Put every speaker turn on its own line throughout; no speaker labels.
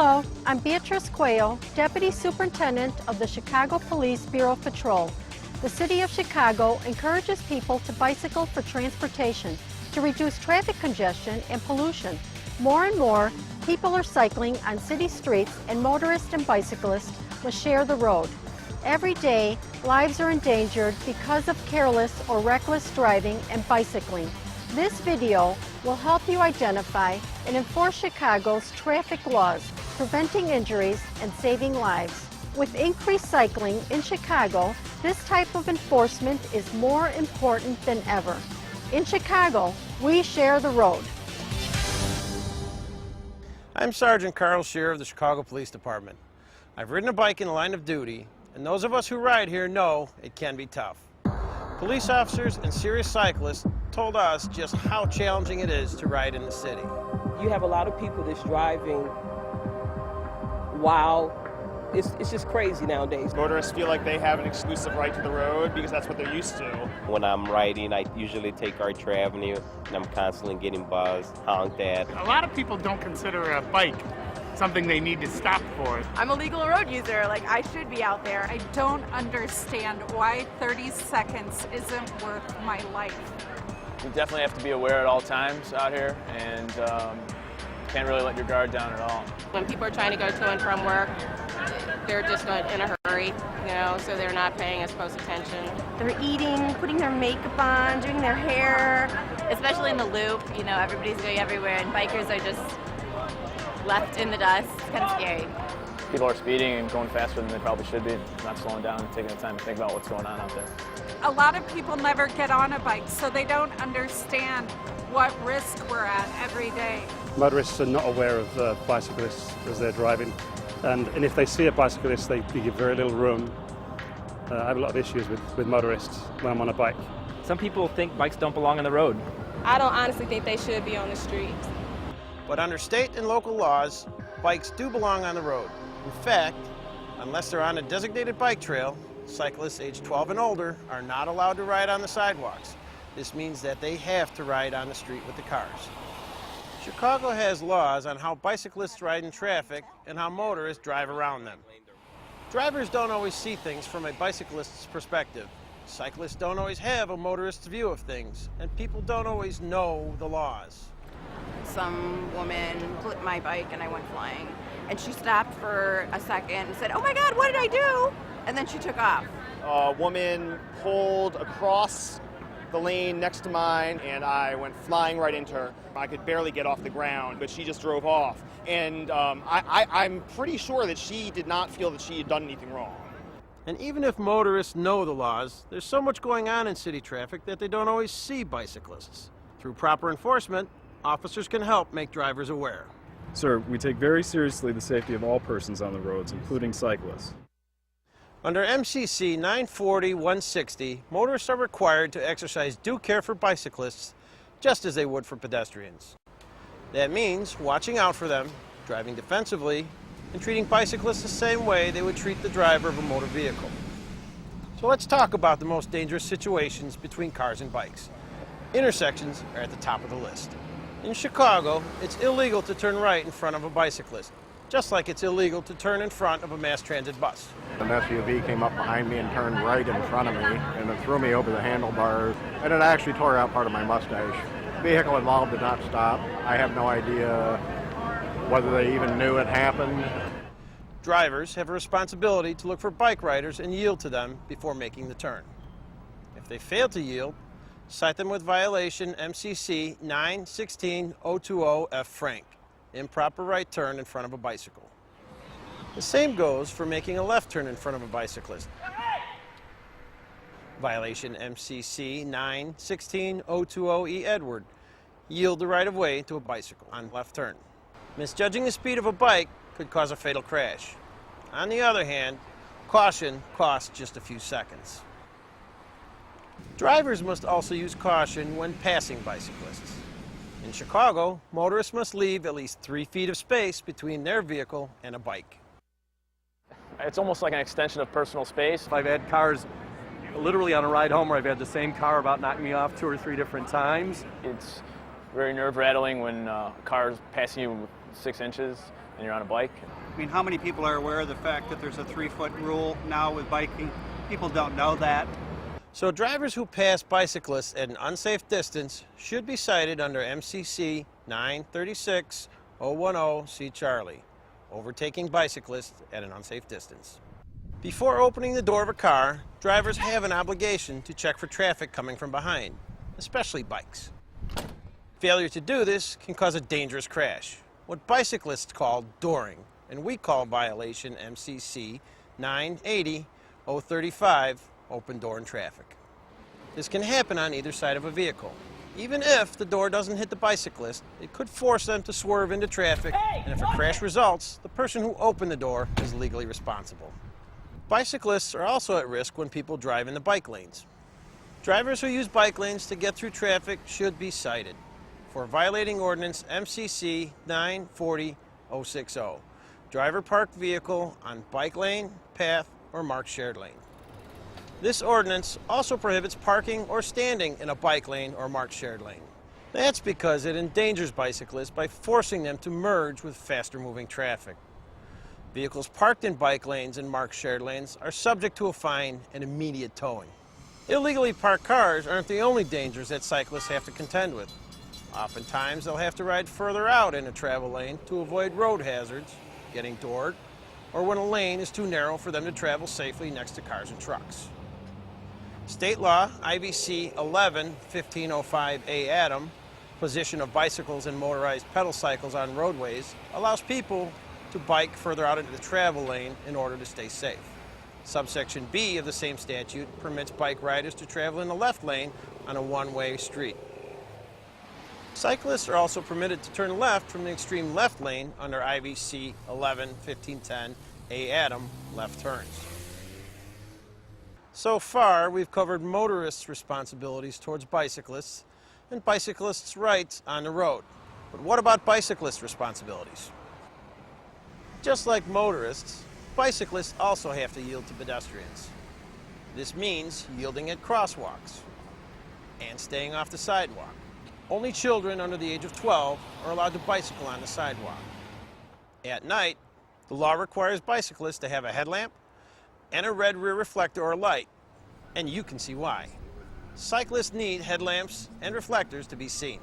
Hello, I'm Beatrice Quayle, Deputy Superintendent of the Chicago Police Bureau Patrol. The City of Chicago encourages people to bicycle for transportation to reduce traffic congestion and pollution. More and more people are cycling on city streets, and motorists and bicyclists must share the road. Every day, lives are endangered because of careless or reckless driving and bicycling. This video will help you identify and enforce Chicago's traffic laws, preventing injuries and saving lives. With increased cycling in Chicago, this type of enforcement is more important than ever. In Chicago, we share the road.
I'm Sergeant Carl Scheer of the Chicago Police Department. I've ridden a bike in the line of duty, and those of us who ride here know it can be tough. Police officers and serious cyclists told us just how challenging it is to ride in the city.
You have a lot of people that's driving while it's just crazy nowadays.
Motorists feel like they have an exclusive right to the road because that's what they're used to.
When I'm riding, I usually take Archer Avenue, and I'm constantly getting buzzed, honked at.
A lot of people don't consider a bike something they need to stop for.
I'm a legal road user, like I should be out there.
I don't understand why 30 seconds isn't worth my life.
You definitely have to be aware at all times out here, and can't really let your guard down at all.
When people are trying to go to and from work, they're just in a hurry, you know, so they're not paying as close attention.
They're eating, putting their makeup on, doing their hair.
Especially in the loop, you know, everybody's going everywhere, and bikers are just left in the dust. It's kind of scary.
People are speeding and going faster than they probably should be, not slowing down and taking the time to think about what's going on out there.
A lot of people never get on a bike, so they don't understand what risk we're at every day.
Motorists are not aware of bicyclists as they're driving, and if they see a bicyclist, they give very little room. I have a lot of issues with motorists when I'm on a bike.
Some people think bikes don't belong on the road.
I don't honestly think they should be on the streets.
But under state and local laws, bikes do belong on the road. In fact, unless they're on a designated bike trail, cyclists age 12 and older are not allowed to ride on the sidewalks. This means that they have to ride on the street with the cars. Chicago has laws on how bicyclists ride in traffic and how motorists drive around them. Drivers don't always see things from a bicyclist's perspective. Cyclists don't always have a motorist's view of things, and people don't always know the laws.
Some woman flipped my bike and I went flying. And she stopped for a second and said, "Oh my God, what did I do?" And then she took off.
A woman pulled across the lane next to mine, and I went flying right into her. I could barely get off the ground, but she just drove off. And I'm pretty sure that she did not feel that she had done anything wrong.
And even if motorists know the laws, there's so much going on in city traffic that they don't always see bicyclists. Through proper enforcement, officers can help make drivers aware.
Sir, we take very seriously the safety of all persons on the roads, including cyclists.
Under MCC 940-160, motorists are required to exercise due care for bicyclists just as they would for pedestrians. That means watching out for them, driving defensively, and treating bicyclists the same way they would treat the driver of a motor vehicle. So let's talk about the most dangerous situations between cars and bikes. Intersections are at the top of the list. In Chicago, it's illegal to turn right in front of a bicyclist, just like it's illegal to turn in front of a mass transit bus.
An SUV came up behind me and turned right in front of me, and it threw me over the handlebars, and it actually tore out part of my mustache. The vehicle involved did not stop. I have no idea whether they even knew it happened.
Drivers have a responsibility to look for bike riders and yield to them before making the turn. If they fail to yield, cite them with violation MCC 916-020 F. Frank, improper right turn in front of a bicycle. The same goes for making a left turn in front of a bicyclist. Violation MCC 916-020 E. Edward, yield the right of way to a bicycle on left turn. Misjudging the speed of a bike could cause a fatal crash. On the other hand, caution costs just a few seconds. Drivers must also use caution when passing bicyclists. In Chicago, motorists must leave at least 3 feet of space between their vehicle and a bike.
It's almost like an extension of personal space.
I've had cars literally on a ride home where I've had the same car about knock me off 2 or 3 different times.
It's very nerve-rattling when cars passing you 6 inches and you're on a bike.
I mean, how many people are aware of the fact that there's a 3-foot rule now with biking? People don't know that.
So drivers who pass bicyclists at an unsafe distance should be cited under MCC 936-010-C Charlie, overtaking bicyclists at an unsafe distance. Before opening the door of a car, drivers have an obligation to check for traffic coming from behind, especially bikes. Failure to do this can cause a dangerous crash, what bicyclists call dooring, and we call violation MCC 980-035, open door in traffic. This can happen on either side of a vehicle. Even if the door doesn't hit the bicyclist, it could force them to swerve into traffic, and if a crash results, the person who opened the door is legally responsible. Bicyclists are also at risk when people drive in the bike lanes. Drivers who use bike lanes to get through traffic should be cited for violating ordinance MCC 940-060, driver parked vehicle on bike lane, path, or marked shared lane. This ordinance also prohibits parking or standing in a bike lane or marked shared lane. That's because it endangers bicyclists by forcing them to merge with faster moving traffic. Vehicles parked in bike lanes and marked shared lanes are subject to a fine and immediate towing. Illegally parked cars aren't the only dangers that cyclists have to contend with. Oftentimes, they'll have to ride further out in a travel lane to avoid road hazards, getting doored, or when a lane is too narrow for them to travel safely next to cars and trucks. State law IVC 11-1505A Adam, position of bicycles and motorized pedal cycles on roadways, allows people to bike further out into the travel lane in order to stay safe. Subsection B of the same statute permits bike riders to travel in the left lane on a one-way street. Cyclists are also permitted to turn left from the extreme left lane under IVC 11-1510A Adam, left turns. So far, we've covered motorists' responsibilities towards bicyclists and bicyclists' rights on the road. But what about bicyclists' responsibilities? Just like motorists, bicyclists also have to yield to pedestrians. This means yielding at crosswalks and staying off the sidewalk. Only children under the age of 12 are allowed to bicycle on the sidewalk. At night, the law requires bicyclists to have a headlamp and a red rear reflector or light, and you can see why. Cyclists need headlamps and reflectors to be seen.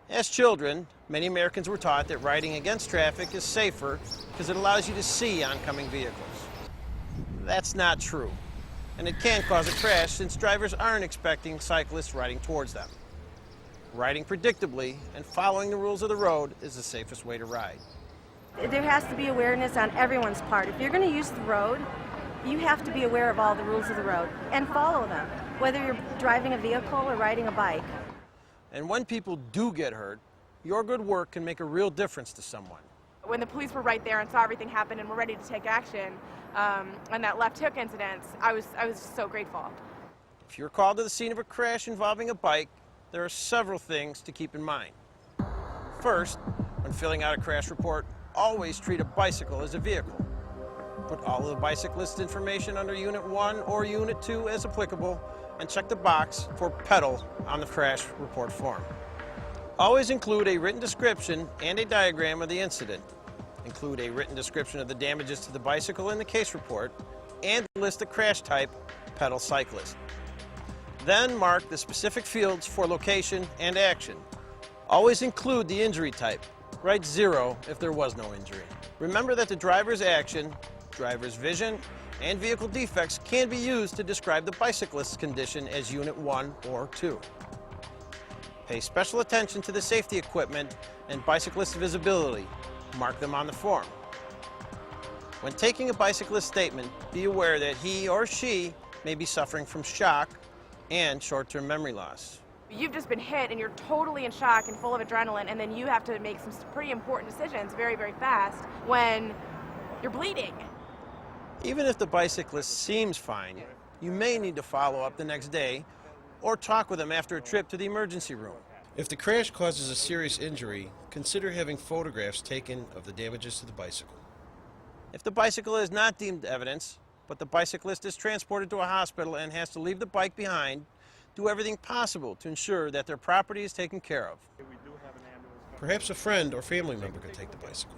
As children, many Americans were taught that riding against traffic is safer because it allows you to see oncoming vehicles. That's not true, and it can cause a crash since drivers aren't expecting cyclists riding towards them. Riding predictably and following the rules of the road is the safest way to ride.
There has to be awareness on everyone's part. If you're going to use the road, you have to be aware of all the rules of the road and follow them, whether you're driving a vehicle or riding a bike.
And when people do get hurt, your good work can make a real difference to someone.
When the police were right there and saw everything happen and were ready to take action on that left hook incident, I was so grateful.
If you're called to the scene of a crash involving a bike, there are several things to keep in mind. First, when filling out a crash report, always treat a bicycle as a vehicle. Put all of the bicyclist information under Unit 1 or Unit 2 as applicable, and check the box for pedal on the crash report form. Always include a written description and a diagram of the incident. Include a written description of the damages to the bicycle in the case report, and list the crash type, pedal cyclist. Then mark the specific fields for location and action. Always include the injury type. Write 0 if there was no injury. Remember that the driver's action, driver's vision, and vehicle defects can be used to describe the bicyclist's condition as Unit 1 or 2. Pay special attention to the safety equipment and bicyclist visibility. Mark them on the form. When taking a bicyclist statement, be aware that he or she may be suffering from shock and short-term memory loss.
You've just been hit and you're totally in shock and full of adrenaline, and then you have to make some pretty important decisions very, very fast when you're bleeding.
Even if the bicyclist seems fine, you may need to follow up the next day or talk with them after a trip to the emergency room. If the crash causes a serious injury, consider having photographs taken of the damages to the bicycle. If the bicycle is not deemed evidence, but the bicyclist is transported to a hospital and has to leave the bike behind, do everything possible to ensure that their property is taken care of. Perhaps a friend or family member could take the bicycle.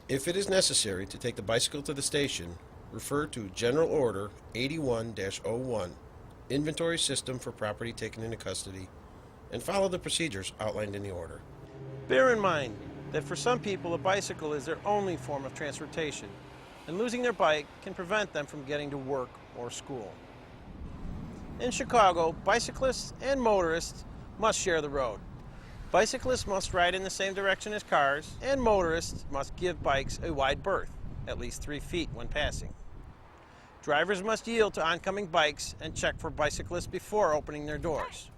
If it is necessary to take the bicycle to the station, refer to General Order 81-01, Inventory System for Property Taken into Custody, and follow the procedures outlined in the order. Bear in mind that for some people, a bicycle is their only form of transportation, and losing their bike can prevent them from getting to work or school. In Chicago, bicyclists and motorists must share the road. Bicyclists must ride in the same direction as cars, and motorists must give bikes a wide berth, at least 3 feet when passing. Drivers must yield to oncoming bikes and check for bicyclists before opening their doors.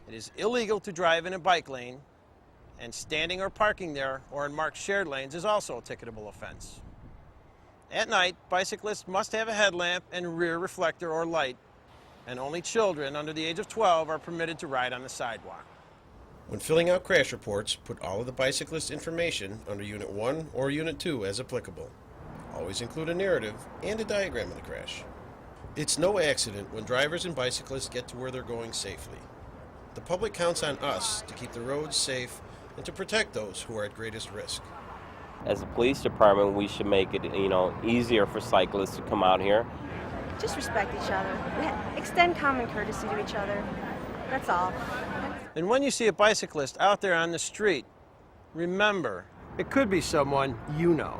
It is illegal to drive in a bike lane, and standing or parking there or in marked shared lanes is also a ticketable offense. At night, bicyclists must have a headlamp and rear reflector or light, and only children under the age of 12 are permitted to ride on the sidewalk. When filling out crash reports, put all of the bicyclist information under Unit 1 or Unit 2 as applicable. Always include a narrative and a diagram of the crash. It's no accident when drivers and bicyclists get to where they're going safely. The public counts on us to keep the roads safe and to protect those who are at greatest risk.
As a police department, we should make it, easier for cyclists to come out here.
Just respect each other. Extend common courtesy to each other. That's all.
And when you see a bicyclist out there on the street, remember, it could be someone you know.